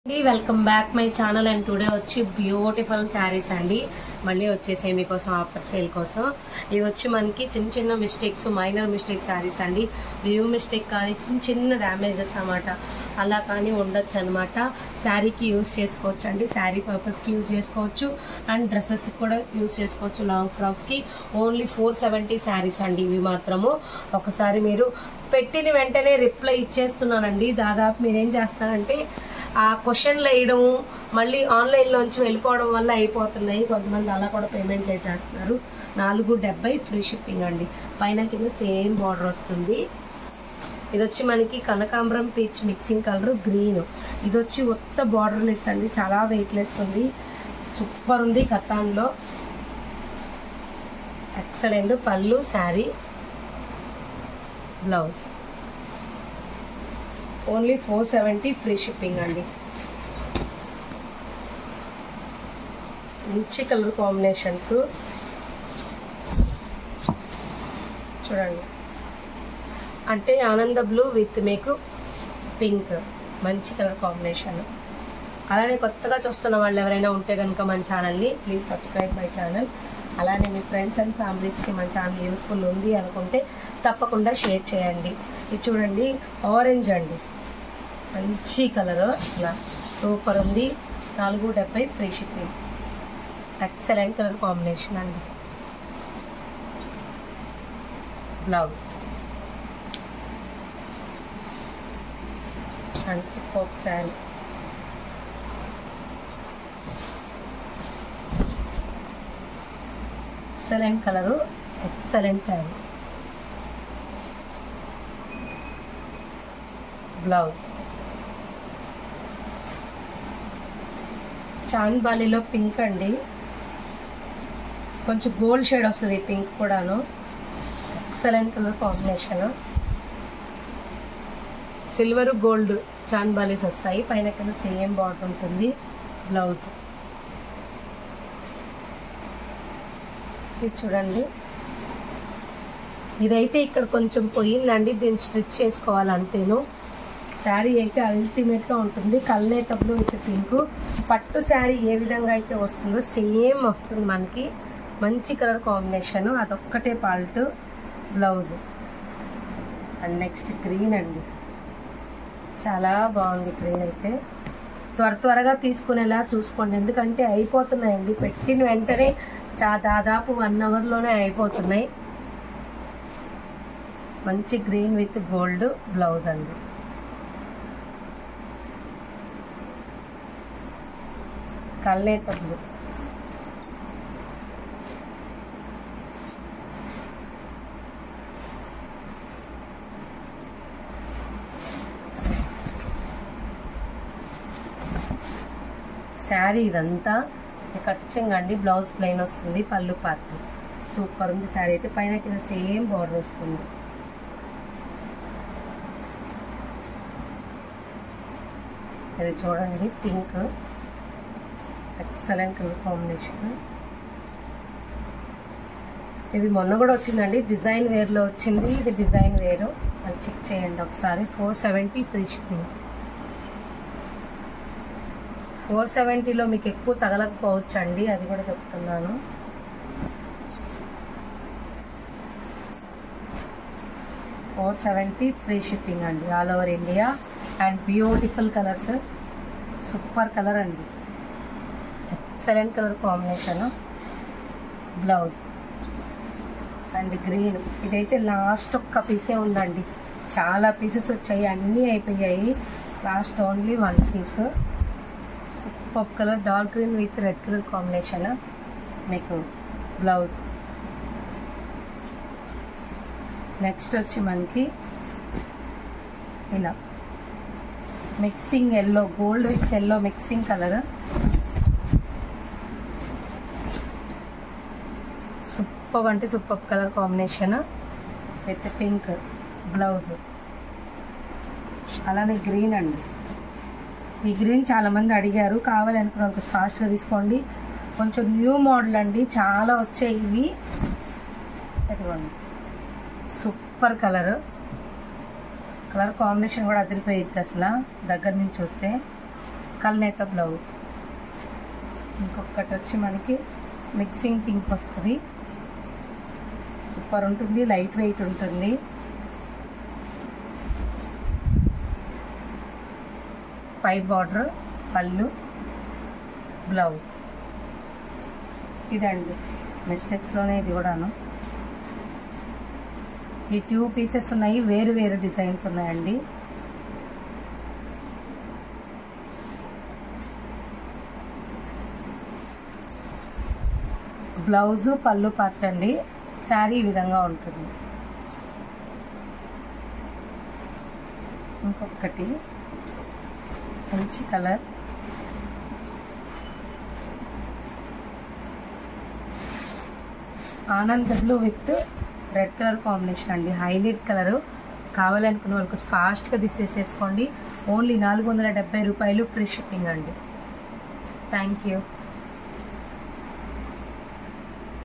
Welcome back my channel and today వచ్చి beautiful saris అండి. మళ్ళీ వచ్చేసే మీకోసం ఆఫర్ సేల్ కోసం ఇవి వచ్చి మనకి చిన్న చిన్న మిస్టేక్స్, మైనర్ మిస్టేక్ శారీస్ అండి. వ్యూ మిస్టేక్ కానీ చిన్న చిన్న డ్యామేజెస్ అన్నమాట, అలా కానీ ఉండొచ్చు అనమాట. శారీకి యూజ్ చేసుకోవచ్చు అండి, శారీ పర్పస్కి యూజ్ చేసుకోవచ్చు అండ్ డ్రెస్సెస్కి కూడా యూజ్ చేసుకోవచ్చు. లాంగ్ ఫ్రాక్స్కి ఓన్లీ 470 శారీస్ అండి. ఇవి మాత్రము ఒకసారి మీరు పెట్టిన వెంటనే రిప్లై ఇచ్చేస్తున్నానండి. దాదాపు మీరేం చేస్తారంటే ఆ క్వశ్చన్లు వేయడం, మళ్ళీ ఆన్లైన్లోంచి వెళ్ళిపోవడం వల్ల అయిపోతున్నాయి. కొంతమంది అలా కూడా పేమెంట్ చేసేస్తున్నారు. 470 ఫ్రీ షిప్పింగ్ అండి. పైన కింద సేమ్ బార్డర్ వస్తుంది. ఇది వచ్చి మనకి కనకాంబరం పీచ్ మిక్సింగ్ కలర్ గ్రీన్. ఇది వచ్చి ఉత్త బార్డర్ లెస్ అండి, చాలా వెయిట్ లెస్ ఉంది, సూపర్ ఉంది. కతాన్లో ఎక్సలెంట్. పళ్ళు, sari, blouse only 470 free shipping అండి. మంచి కలర్ కాంబినేషన్స్ చూడండి, అంటే ఆనంద బ్లూ విత్ మీకు పింక్, మంచి కలర్ కాంబినేషన్. అలానే కొత్తగా చూస్తున్న వాళ్ళు ఎవరైనా ఉంటే కనుక మన ఛానల్ని ప్లీజ్ సబ్స్క్రైబ్ మై ఛానల్. అలానే మీ ఫ్రెండ్స్ అండ్ ఫ్యామిలీస్కి మన ఛానల్ యూస్ఫుల్ ఉంది అనుకుంటే తప్పకుండా షేర్ చేయండి. ఇది చూడండి, ఆరెంజ్ అండి, మంచి కలర్, అలా సూపర్ ఉంది. 470 free shipping. Excellent colour combination అండి. Blouse and super sari. Excellent colour, excellent sari. Blouse చాంద్ బాలీలో పింక్ అండి, కొంచెం గోల్డ్ షేడ్ వస్తుంది పింక్ కూడాను. Excellent colour combination. Silver gold chand balis వస్తాయి. పైన కింద సేమ్ బార్డర్ ఉంటుంది. బ్లౌజ్ ఇది చూడండి, ఇదైతే ఇక్కడ కొంచెం పోయిందండి, దీన్ని స్టిచ్ చేసుకోవాలి అంతేను. శారీ అయితే అల్టిమేట్గా ఉంటుంది. కల్నేతబ్లు విత్ పింక్. పట్టు శారీ ఏ విధంగా అయితే వస్తుందో సేమ్ వస్తుంది మనకి. మంచి కలర్ కాంబినేషన్, అదొక్కటే పాల్ట్. బ్లౌజ్ అండ్ నెక్స్ట్ గ్రీన్ అండి, చాలా బాగుంది గ్రీన్ అయితే. త్వరగా తీసుకునేలా చూసుకోండి, ఎందుకంటే అయిపోతున్నాయండి. పెట్టిన వెంటనే దాదాపు 1 అవర్లోనే అయిపోతున్నాయి. మంచి గ్రీన్ విత్ గోల్డ్ బ్లౌజ్ అండి. కల్నేతబ్లు శారీ ఇదంతా కట్ చెంగండి. బ్లౌజ్ ప్లెయిన్ వస్తుంది, పళ్ళు పార్ట్. సూపర్ ఉంది శారీ అయితే. పైన కింద సేమ్ బార్డర్ వస్తుంది. ఇది చూడండి, పింక్, ఎక్సలెంట్ కలర్ కాంబినేషన్. ఇది మొన్న కూడా వచ్చిందండి, డిజైన్ వేర్లో వచ్చింది. ఇది డిజైన్ వేరు, అది చెక్ చేయండి ఒకసారి. 470 ఫ్రీ షిప్పింగ్. 470లో మీకు ఎక్కువ తగలకపోవచ్చు అండి, అది కూడా చెప్తున్నాను. $470 ఫ్రీ షిప్పింగ్ అండి, all over India. And beautiful colours, super colour అండి, excellent colour combination. Blouse and green. ఇదైతే లాస్ట్ ఒక్క పీసే ఉందండి, చాలా పీసెస్ వచ్చాయి, అన్నీ అయిపోయాయి. Last only 1 piece. Super colour, dark green with red colour combination. మీకు బ్లౌజ్. నెక్స్ట్ వచ్చి మనకి ఇలా mixing yellow, gold with yellow mixing colour. Super అంటే super colour combination with pink. Blouse అలానే గ్రీన్ అండి. ఈ గ్రీన్ చాలామంది అడిగారు, కావాలనుకున్న వాళ్ళకి ఫాస్ట్గా తీసుకోండి. కొంచెం న్యూ మోడల్ అండి, చాలా వచ్చాయి ఇవి. ఇదిగోండి, సూపర్ కలర్. కలర్ కాంబినేషన్ కూడా అదిరిపోయింది అసలు దగ్గర నుంచి చూస్తే. కల్నేత బ్లౌజ్. ఇంకొకటి వచ్చి మనకి మిక్సింగ్ పింక్ వస్తుంది, సూపర్ ఉంటుంది, లైట్ వెయిట్ ఉంటుంది. పై బార్డర్, పళ్ళు, బ్లౌజ్. ఇదండి మిస్టేక్స్లోనే ఇది కూడాను. ఈ 2 పీసెస్ ఉన్నాయి, వేరు వేరు డిజైన్స్ ఉన్నాయండి. బ్లౌజు పళ్ళు పార్ట్ అండి. శారీ ఈ విధంగా ఉంటుంది. ఇంకొకటి మంచి colour, Anand blue with red colour combination అండి. Highlight colour. కావాలనుకున్న వాళ్ళకి ఫాస్ట్గా తీసేసేసుకోండి. ఓన్లీ 470 రూపాయలు, ఫ్రీ షిప్పింగ్ అండి. Thank you.